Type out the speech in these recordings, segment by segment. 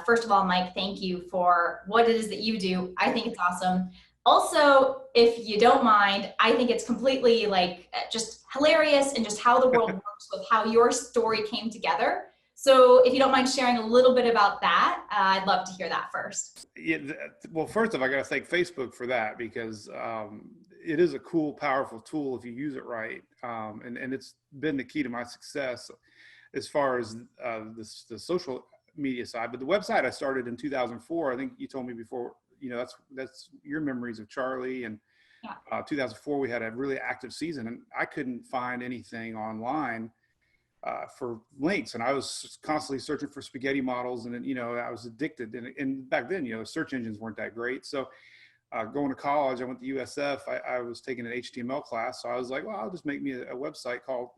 First of all, Mike, thank you for what it is that you do. I think it's awesome. Also, if you don't mind, I think it's completely like just hilarious and just how the world works with how your story came together. So if you don't mind sharing a little bit about that, I'd love to hear that first. Yeah, well, first off, I got to thank Facebook for that because it is a cool, powerful tool if you use it right. And it's been the key to my success as far as the social media side. But the website I started in 2004, I think you told me before, that's your memories of Charlie. And Yeah. 2004, we had a really active season and I couldn't find anything online for links, and I was constantly searching for spaghetti models, and I was addicted. And back then, search engines weren't that great. So going to college, I went to USF. I was taking an HTML class, so I was like, well, I'll just make me a website called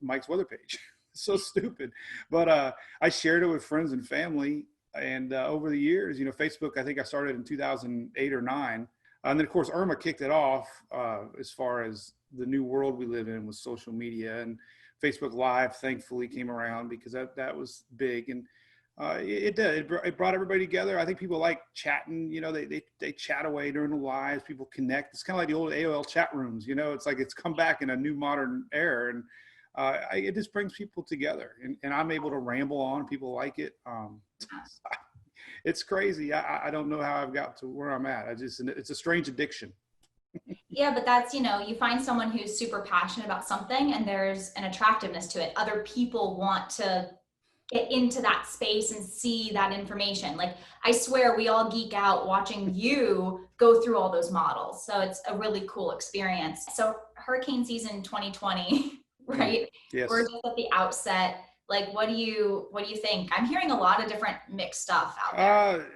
Mike's Weather Page. So stupid, but I shared it with friends and family. And over the years, Facebook, I think I started in 2008 or 9. And then, of course, Irma kicked it off as far as the new world we live in with social media. And Facebook Live, thankfully, came around because that was big. And it did. It brought everybody together. I think people like chatting. They chat away during the lives. People connect. It's kind of like the old AOL chat rooms. It's like it's come back in a new modern era. And it just brings people together. And I'm able to ramble on. People like it. It's crazy. I don't know how I've got to where I'm at. It's a strange addiction. Yeah, but that's, you find someone who's super passionate about something and there's an attractiveness to it. Other people want to get into that space and see that information. Like, I swear we all geek out watching you go through all those models. So it's a really cool experience. So hurricane season 2020, right? Yes. We're just at the outset. Like, what do you think? I'm hearing a lot of different mixed stuff out there.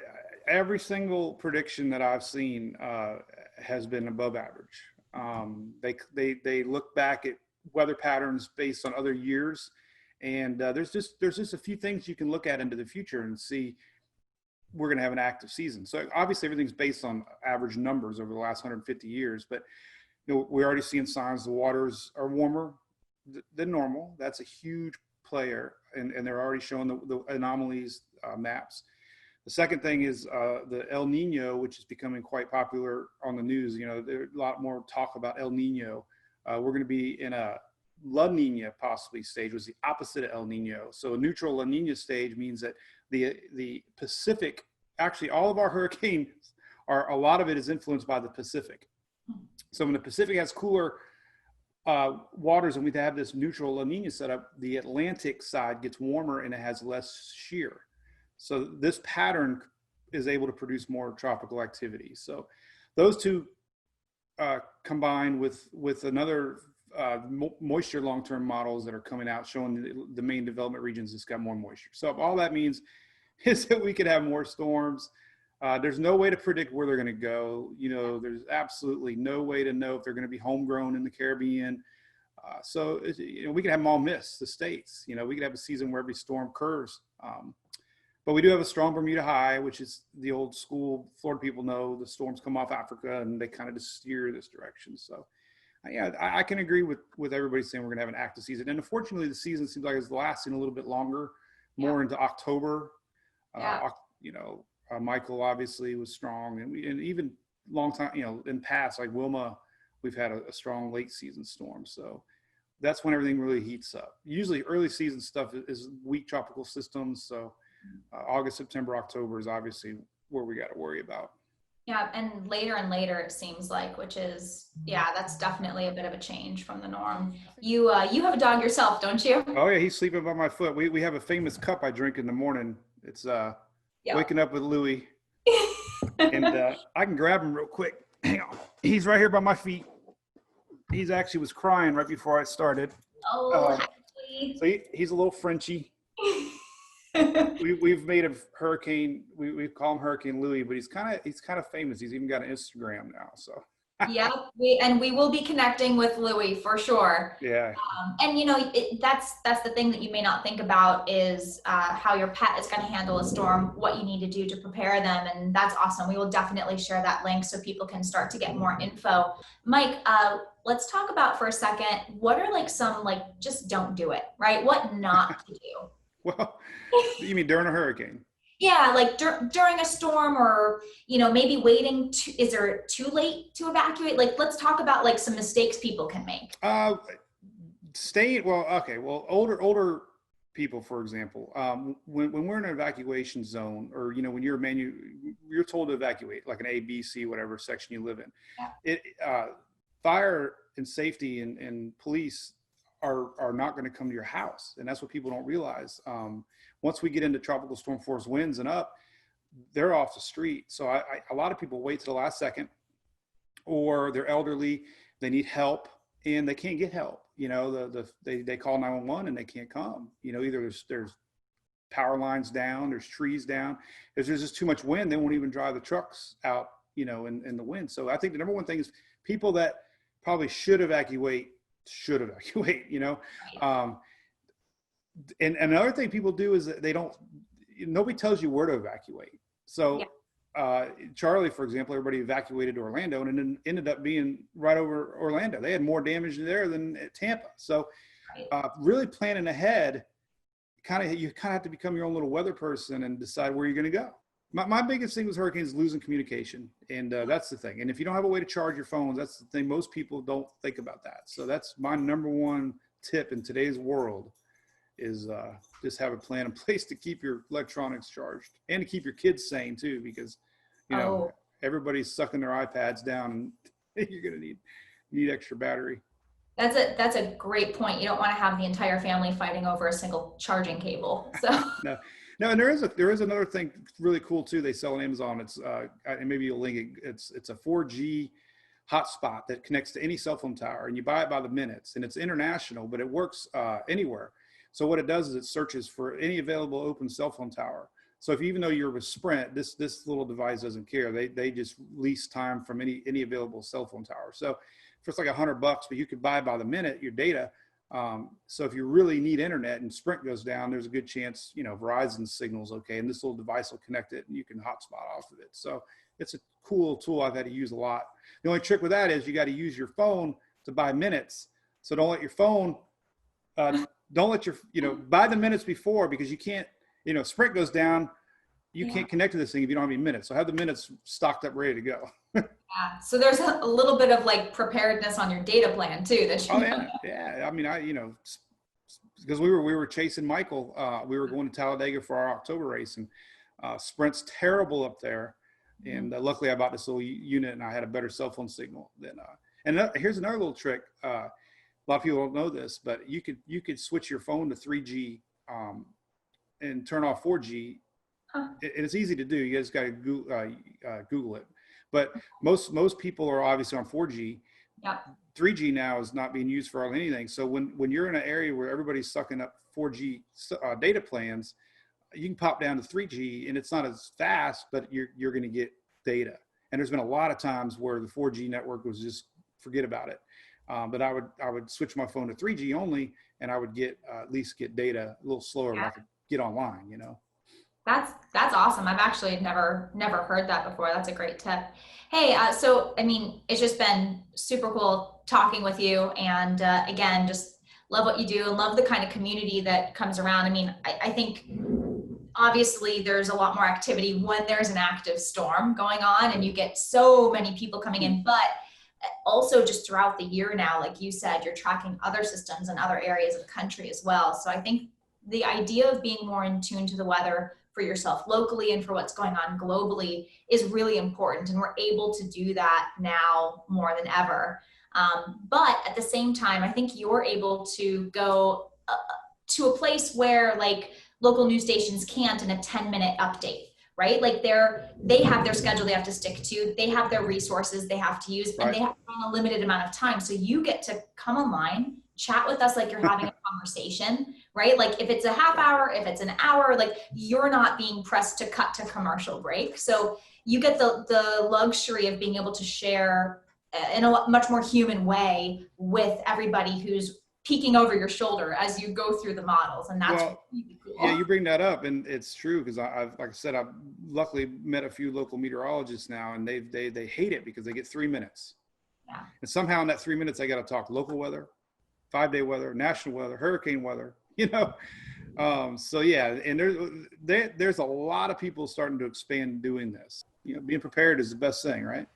Every single prediction that I've seen has been above average. They look back at weather patterns based on other years, and there's just a few things you can look at into the future and see we're going to have an active season. So obviously everything's based on average numbers over the last 150 years, but we're already seeing signs the waters are warmer than normal. That's a huge player, and they're already showing the anomalies maps. The second thing is the El Nino, which is becoming quite popular on the news. There's a lot more talk about El Nino. We're going to be in a La Nina possibly stage, which is the opposite of El Nino. So a neutral La Nina stage means that the Pacific, actually all of our hurricanes a lot of it is influenced by the Pacific. So when the Pacific has cooler waters and we have this neutral La Nina setup, the Atlantic side gets warmer and it has less shear. So this pattern is able to produce more tropical activity. So those two combined with another moisture long-term models that are coming out showing the main development regions that's got more moisture. So all that means is that we could have more storms. There's no way to predict where they're going to go. There's absolutely no way to know if they're going to be homegrown in the Caribbean. So we could have them all miss the states. We could have a season where every storm curves. But we do have a strong Bermuda high, which is the old school Florida people know the storms come off Africa and they kind of just steer this direction. So yeah, I can agree with everybody saying we're going to have an active season. And unfortunately, the season seems like it's lasting a little bit longer, more into October. Yeah. Michael obviously was strong, and even long time, in past, like Wilma, we've had a strong late season storm. So that's when everything really heats up. Usually early season stuff is weak tropical systems. So August, September, October is obviously where we got to worry about. Yeah, and later it seems like, which is, that's definitely a bit of a change from the norm. You have a dog yourself, don't you? Oh yeah, he's sleeping by my foot. We have a famous cup I drink in the morning. It's Waking Up with Louie. And I can grab him real quick. Hang on. He's right here by my feet. He's actually was crying right before I started. Oh, so he's a little Frenchie. We've made a hurricane. We call him Hurricane Louie, but he's kind of famous. He's even got an Instagram now. So yeah, we will be connecting with Louie for sure. Yeah. And that's the thing that you may not think about is how your pet is going to handle a storm, what you need to do to prepare them, and that's awesome. We will definitely share that link so people can start to get more info. Mike, let's talk about for a second, what are like some just don't do it, right? What not to do? Well, you mean during a hurricane? Yeah, like during a storm, or maybe waiting to, is there too late to evacuate? Like, let's talk about like some mistakes people can make. Uh, Staying, well, okay, well, older people, for example, when we're in an evacuation zone, or when you're told to evacuate, like an A, B, C, whatever section you live in, Yeah. it fire and safety and police are not going to come to your house, and that's what people don't realize. Once we get into tropical storm force winds and up, they're off the street. So a lot of people wait to the last second, or they're elderly, they need help, and they can't get help. They call 911 and they can't come. Either there's power lines down, there's trees down. If there's just too much wind, they won't even drive the trucks out, in the wind. So I think the number one thing is people that probably should evacuate should evacuate. Right. Um, and another thing people do is that nobody tells you where to evacuate. Yeah. So Charlie, for example, everybody evacuated to Orlando, and it ended up being right over Orlando. They had more damage there than at Tampa. So Right. really planning ahead, you kind of have to become your own little weather person and decide where you're going to go. My biggest thing with hurricanes is losing communication, and that's the thing. And if you don't have a way to charge your phones, that's the thing. Most people don't think about that. So that's my number one tip in today's world is just have a plan in place to keep your electronics charged and to keep your kids sane too, because Oh, everybody's sucking their iPads down, and you're going to need extra battery. that's a great point. You don't want to have the entire family fighting over a single charging cable. So No, no, and there is another thing really cool too. They sell on Amazon. It's and maybe you'll link it. It's a 4G hotspot that connects to any cell phone tower, and you buy it by the minutes, and it's international, but it works anywhere. So what it does is it searches for any available open cell phone tower. So if even though you're with Sprint, this little device doesn't care. They just lease time from any available cell phone tower. So for it's like $100, but you could buy by the minute your data. So if you really need internet and Sprint goes down, there's a good chance, Verizon signal's okay, and this little device will connect it and you can hotspot off of it. So it's a cool tool I've had to use a lot. The only trick with that is you got to use your phone to buy minutes. So don't let your phone, don't let your, buy the minutes before, because you can't, Sprint goes down, you yeah. can't connect to this thing if you don't have any minutes. So have the minutes stocked up, ready to go. Yeah. So there's a little bit of like preparedness on your data plan too that Oh you yeah, yeah. I mean, because we were chasing Michael. We were going to Talladega for our October race, and Sprint's terrible up there. Mhm. And luckily, I bought this little unit, and I had a better cell phone signal than. And here's another little trick. A lot of people don't know this, but you could switch your phone to 3G and turn off 4G, Huh. and it's easy to do. You guys got to Google it. But most people are obviously on 4G. Yeah. 3G now is not being used for hardly anything. So when you're in an area where everybody's sucking up 4G data plans, you can pop down to 3G, and it's not as fast, but you're going to get data. And there's been a lot of times where the 4G network was just forget about it. But I would switch my phone to 3G only, and I would at least get data a little slower, but I could get online. That's awesome. I've actually never heard that before. That's a great tip. Hey, so I mean, it's just been super cool talking with you, and again, just love what you do and love the kind of community that comes around. I mean, I think obviously there's a lot more activity when there's an active storm going on, and you get so many people coming in, but also just throughout the year now, like you said, you're tracking other systems in other areas of the country as well. So I think the idea of being more in tune to the weather for yourself locally and for what's going on globally is really important. And we're able to do that now more than ever. But at the same time, I think you're able to go to a place where like local news stations can't in a 10-minute update, right? Like they have their schedule they have to stick to, they have their resources they have to use, and Right. they have a limited amount of time. So you get to come online, chat with us like you're having a conversation, right? Like if it's a half hour, if it's an hour, like you're not being pressed to cut to commercial break. So you get the luxury of being able to share in a much more human way with everybody who's peeking over your shoulder as you go through the models, and that's Well, really yeah, cool. you bring that up, and it's true, because I've, like I said, I've luckily met a few local meteorologists now, and they hate it because they get 3 minutes, Yeah. and somehow in that 3 minutes they got to talk local weather, 5-day weather, national weather, hurricane weather. So yeah, and there's a lot of people starting to expand doing this. You know, being prepared is the best thing, right?